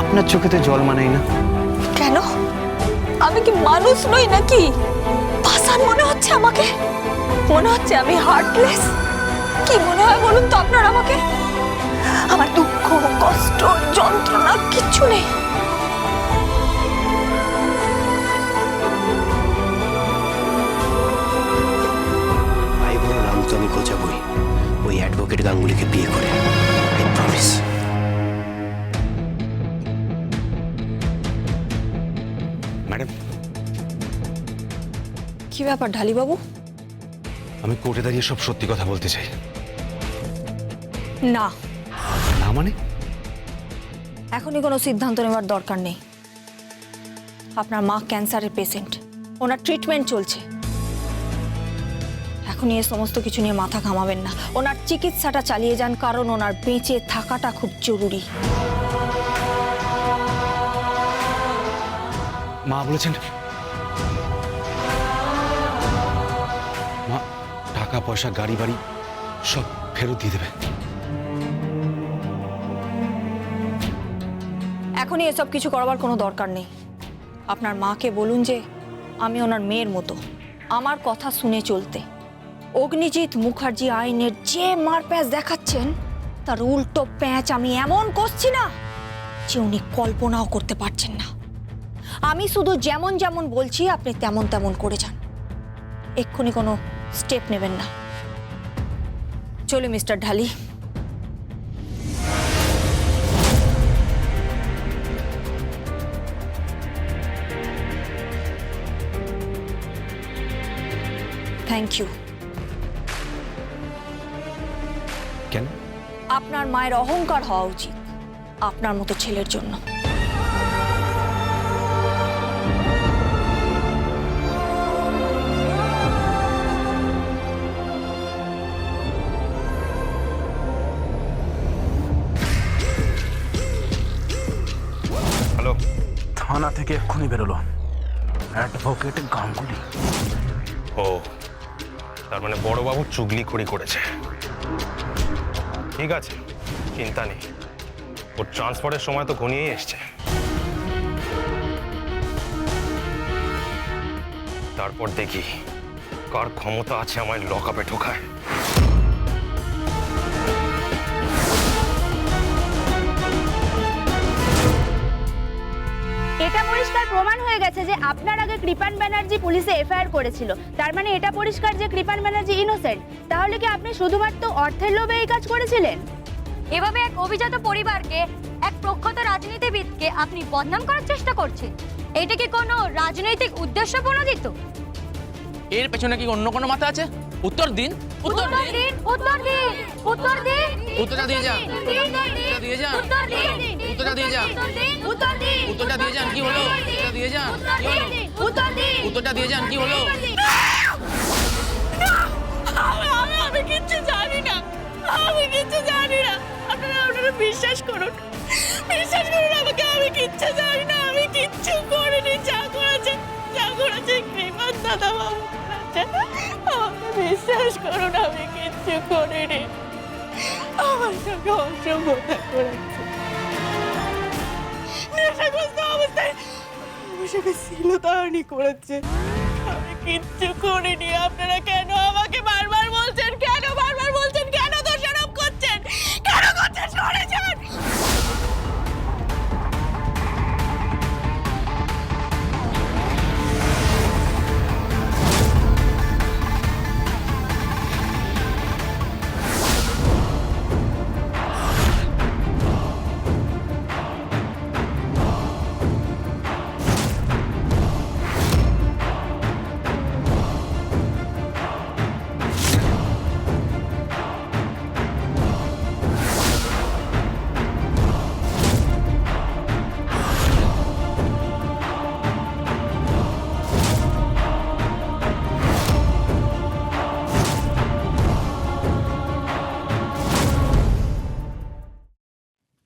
আপনার চোখে তো জল মানাই না। কেন? আমি কি মানুষ নই নাকি? পাষাণ মনে হচ্ছে আমাকে? মনে হচ্ছে আমি হার্টলেস? কি মনে হয় বলুন তো আপনার আমাকে? আমার দুঃখ, কষ্ট, যন্ত্রণা কিচ্ছু নেই। ভাই বোন নাম তো আমি গোছাবই, ওই অ্যাডভোকেট গাঙ্গুলিকে বিয়ে করে। I promise. ম্যাডাম, কি ব্যাপার ঢালিবাবু? আমি কোর্টে দাঁড়িয়ে সব সত্যি কথা বলতে চাই। না, না মানে? এখনই কোনো সিদ্ধান্ত নেওয়ার দরকার নেই। আপনার মা ক্যান্সারের পেশেন্ট, ওনার ট্রিটমেন্ট চলছে। এখনই এই সমস্ত কিছু নিয়ে মাথা ঘামাবেন না। ওনার চিকিৎসাটা চালিয়ে যান, কারণ ওনার বেঁচে থাকাটা খুব জরুরি। মা বলেছেন মা টাকা পয়সা গাড়ি বাড়ি সব ফেরত দিয়ে দেবে। এখনই এসব কিছু করবার কোনো দরকার নেই। আপনার মাকে বলুন যে আমি ওনার মেয়ের মতো, আমার কথা শুনে চলতে। অগ্নিজিৎ মুখার্জি আইনের যে মারপ্যাঁচ দেখাচ্ছেন, তার উল্টো প্যাঁচ আমি এমন কষছি না যে উনি কল্পনাও করতে পারছেন না। আমি শুধু যেমন যেমন বলছি আপনি তেমন তেমন করে যান। এক্ষুনি কোনো স্টেপ নেবেন না। চলে মিস্টার ঢালি। Thank you. কেন? আপনার মায়ের অহংকার হওয়া উচিত আপনার মতো ছেলের জন্য। হ্যালো, থানা থেকে এক্ষুনি বেরোলো অ্যাডভোকেট গাঙ্গুলি। ও তার মানে বড়বাবু চুগলিখড়ি করেছে। ঠিক আছে, চিন্তা নেই, ওর ট্রান্সফারের সময় তো ঘনিয়েই এসছে। তারপর দেখি কার ক্ষমতা আছে আমায় লকআপে ঢোকায়। এটা পরিষ্কার প্রমাণ হয়ে গেছে যে আপনার আগে কৃপান ব্যানার্জি পুলিশে এফআইআর করেছিল। তার মানে এটা পরিষ্কার যে কৃপান ব্যানার্জি ইনোসেন্ট। তাহলে কি আপনি শুধুমাত্র অর্থের লোভে এই কাজ করেছিলেন? এভাবে এক অভিজাত পরিবারকে, এক প্রখ্যাত রাজনীতিবিদকে আপনি বদনাম করার চেষ্টা করছেন। এটা কি কোনো রাজনৈতিক উদ্দেশ্য প্রণোদিত? এর পেছনে কি অন্য কোনো মাথা আছে? উত্তর দিন, উত্তর দিন, উত্তর দিন, উত্তর দিন, উত্তরটা দিয়ে যান, উত্তরটা দিয়ে যান, উত্তর দিন, উত্তরটা দিয়ে যান, উত্তর দিন, উত্তরটা দিয়ে যান, কি হলো? উত্তরটা দিয়ে যান, কি হলো? উত্তর দিন, উত্তরটা দিয়ে যান, কি হলো? আমি কিচ্ছু জানি না, আমি কিচ্ছু জানি না। আপনারা বিশ্বাস করুন, বিশ্বাস করুন আমাকে। আমি কিচ্ছু জানি না, আমি কিচ্ছু করিনি। যা করেছে কৃপান দাদা বাবু করেছে। আমাকে বিশ্বাস করুন, আমি কিচ্ছু করিনি। আমার সঙ্গে অসভ্যতা করেছে, নেশাগ্রস্ত অবস্থায় আমার সঙ্গে শ্লীলতাহানি করেছে। আমি কিচ্ছু করিনি। আপনারা কেন আমাকে বারবার বলছেন, কেন বারবার বলছেন, কেন দোষারোপ করছেন, কেন করছেন? সরে যান।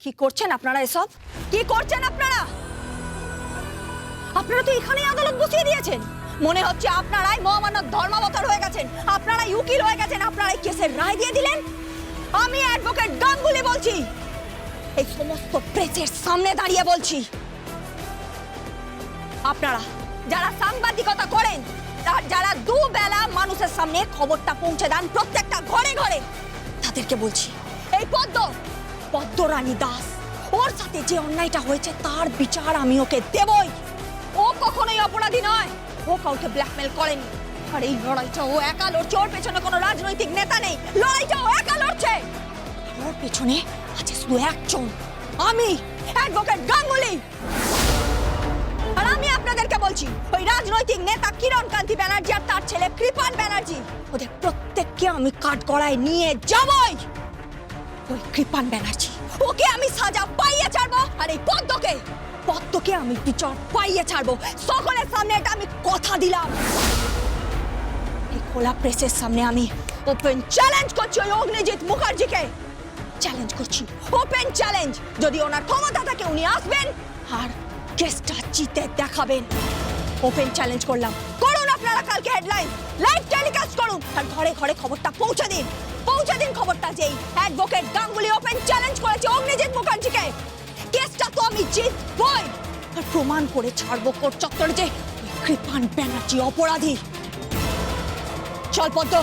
কি করছেন আপনারা এসব? কি করছেন আপনারা? আপনারা তো এখানেই আদালত বসিয়ে দিয়েছেন। মনে হচ্ছে আপনারাই মহামান্য ধর্মাবতার হয়ে গেছেন, আপনারাই উকিল হয়ে গেছেন, আপনারাই কেসের রায় দিয়ে দিলেন। আমি অ্যাডভোকেট গাঙ্গুলি বলছি, এই সমস্ত প্রেসের সামনে দাঁড়িয়ে বলছি, আপনারা যারা সাংবাদিকতা করেন, যারা দুবেলা মানুষের সামনে খবরটা পৌঁছে দেন প্রত্যেকটা ঘরে ঘরে, তাদেরকে বলছি, এই পদ্মরানী দাস, ওর সাথে যে অন্যায়টা হয়েছে তার বিচার আমি ওকে দেবই। ও কখনোই অপরাধী নয়, ও কাউকে ব্ল্যাকমেল করেনি। আর এই লড়াইটা ও একা লড়ছে, ওর পেছনে কোনো রাজনৈতিক নেতা নেই, লড়াইটা ও একা লড়ছে। ওর পেছনে আছে শুধু একজন, আমি, অ্যাডভোকেট গাঙ্গুলি। আর আমি আপনাদেরকে বলছি, ওই রাজনৈতিক নেতা কিরণ কান্তি ব্যানার্জি আর তার ছেলে কৃপান ব্যানার্জি, ওদের প্রত্যেককে আমি কাঠগড়ায় নিয়ে যাবই। ওই কৃপান ব্যানার্জি, ওকে আমি সাজা পাইয়ে ছাড়বো, আর এই পদ্মকে আমি বিচার পাইয়ে ছাড়বো। সকলের সামনে এটা আমি কথা দিলাম। এই খোলা প্রেসের সামনে আমি ওপেন চ্যালেঞ্জ করছি ওই অগ্নিজিৎ মুখার্জিকে, চ্যালেঞ্জ করছি, ওপেন চ্যালেঞ্জ। যদি ওনার ক্ষমতা থাকে উনি আসবেন আর কেসটা জিতে দেখাবেন। ওপেন চ্যালেঞ্জ করলাম, করুন আপনারা কালকে হেডলাইন লাইভ টেলিকাস্ট করুন, আর ঘরে ঘরে খবরটা পৌঁছে দিন খবরটা যেই অ্যাডভোকেট গাঙ্গুলি ওপেন চ্যালেঞ্জ করেছে অগ্নিজিৎ মুখার্জিকে, কেসটা তো আমি জিতবই। আর প্রমাণ করে ছাড়বো কোর্ট চত্বরে যে কৃপান ব্যানার্জি অপরাধী। চল পদ্ম।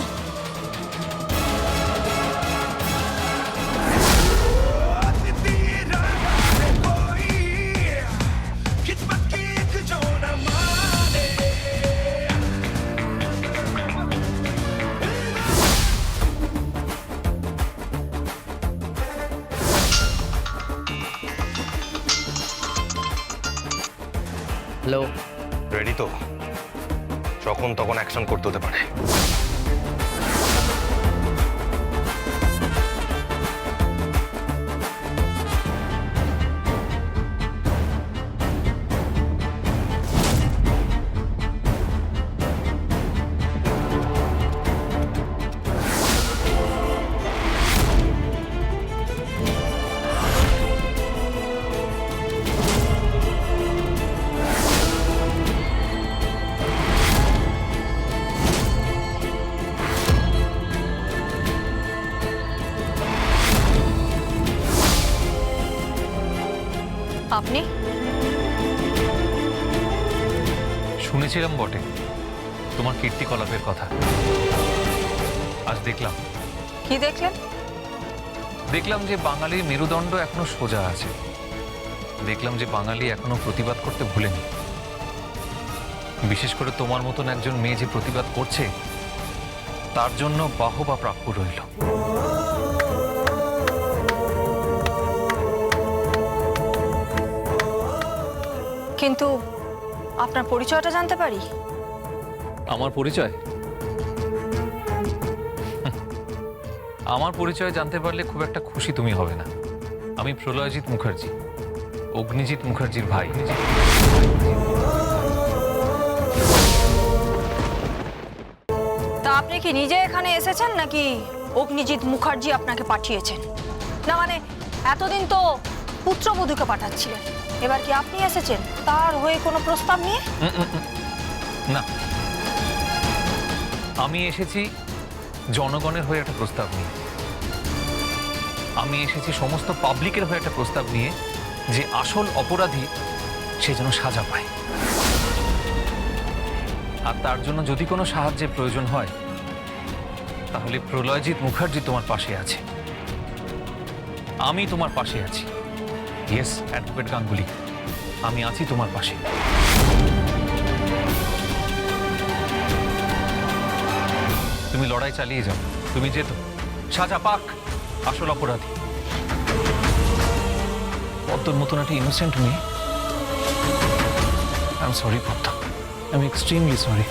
হ্যালো, রেডি তো? যখন তখন অ্যাকশন করতে হতে পারে। আপনি? শুনেছিলাম বটে তোমার কীর্তিকলাপের কথা, আজ দেখলাম। কি দেখলেন? দেখলাম যে বাঙালির মেরুদণ্ড এখনো সোজা আছে, দেখলাম যে বাঙালি এখনো প্রতিবাদ করতে ভুলেনি। বিশেষ করে তোমার মতন একজন মেয়ে যে প্রতিবাদ করছে তার জন্য বাহবা প্রাপ্য রইল। কিন্তু আপনার পরিচয়টা জানতে পারি? আমার পরিচয়? আমার পরিচয় জানতে পারলে খুব একটা খুশি তুমি হবে না। আমি প্রলয়জিৎ মুখার্জি, অগ্নিজিৎ মুখার্জির ভাই। তা আপনি কি নিজে এখানে এসেছেন নাকি অগ্নিজিৎ মুখার্জি আপনাকে পাঠিয়েছেন? না মানে এতদিন তো পুত্রবধূকে পাঠাচ্ছিলেন, এবার কি আপনি এসেছেন তার হয়ে কোনো প্রস্তাব নিয়ে? না, আমি এসেছি জনগণের হয়ে একটা প্রস্তাব নিয়ে। আমি এসেছি সমস্ত পাবলিকের হয়ে একটা প্রস্তাব নিয়ে যে আসল অপরাধী সে যেন সাজা পায়। আর তার জন্য যদি কোনো সাহায্যের প্রয়োজন হয় তাহলে প্রলয়জিৎ মুখার্জি তোমার পাশে আছে, আমি তোমার পাশে আছি। ইয়েস, অ্যাডভোকেট গাঙ্গুলি, আমি আছি তোমার পাশে। তুমি লড়াই চালিয়ে যাও, তুমি যেত, সাজা পাক আসল অপরাধী। পদ্মর মতন একটা ইনোসেন্ট মেয়ে। আই এম সরি পদ্ম, আই এম এক্সট্রিমলি সরি।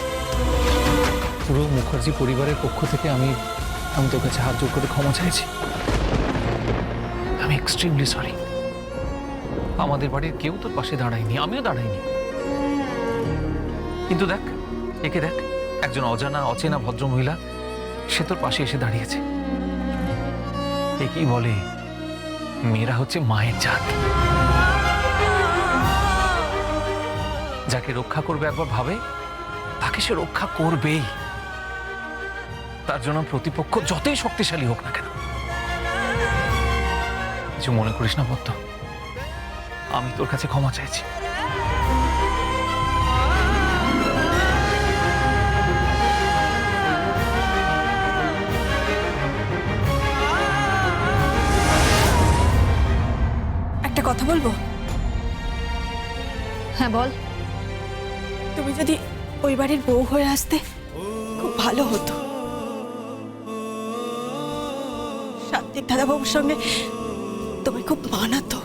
পুরো মুখার্জি পরিবারের পক্ষ থেকে আমি তোর কাছে হাত জোড় করে ক্ষমা চাইছি। আমি এক্সট্রিমলি সরি। আমাদের বাড়ির কেউ তোর পাশে দাঁড়ায়নি, আমিও দাঁড়াইনি। কিন্তু দেখ, একে দেখ, একজন অচেনা ভদ্রমহিলা, সে তোর পাশে এসে দাঁড়িয়েছে। একেই বলে মেয়েরা হচ্ছে মায়ের জাত। যাকে রক্ষা করবে একবার ভাবে, তাকে সে রক্ষা করবেই, তার জন্য প্রতিপক্ষ যতই শক্তিশালী হোক না কেন। কিছু মনে করিস না পদ্ম, আমি তোর কাছে ক্ষমা চাইছি। একটা কথা বলবো? হ্যাঁ বল। তুমি যদি ওই বাড়ির বউ হয়ে আসতে খুব ভালো হতো। সাত্বিক দাদাবাবুর সঙ্গে তোমায় খুব মানাতো।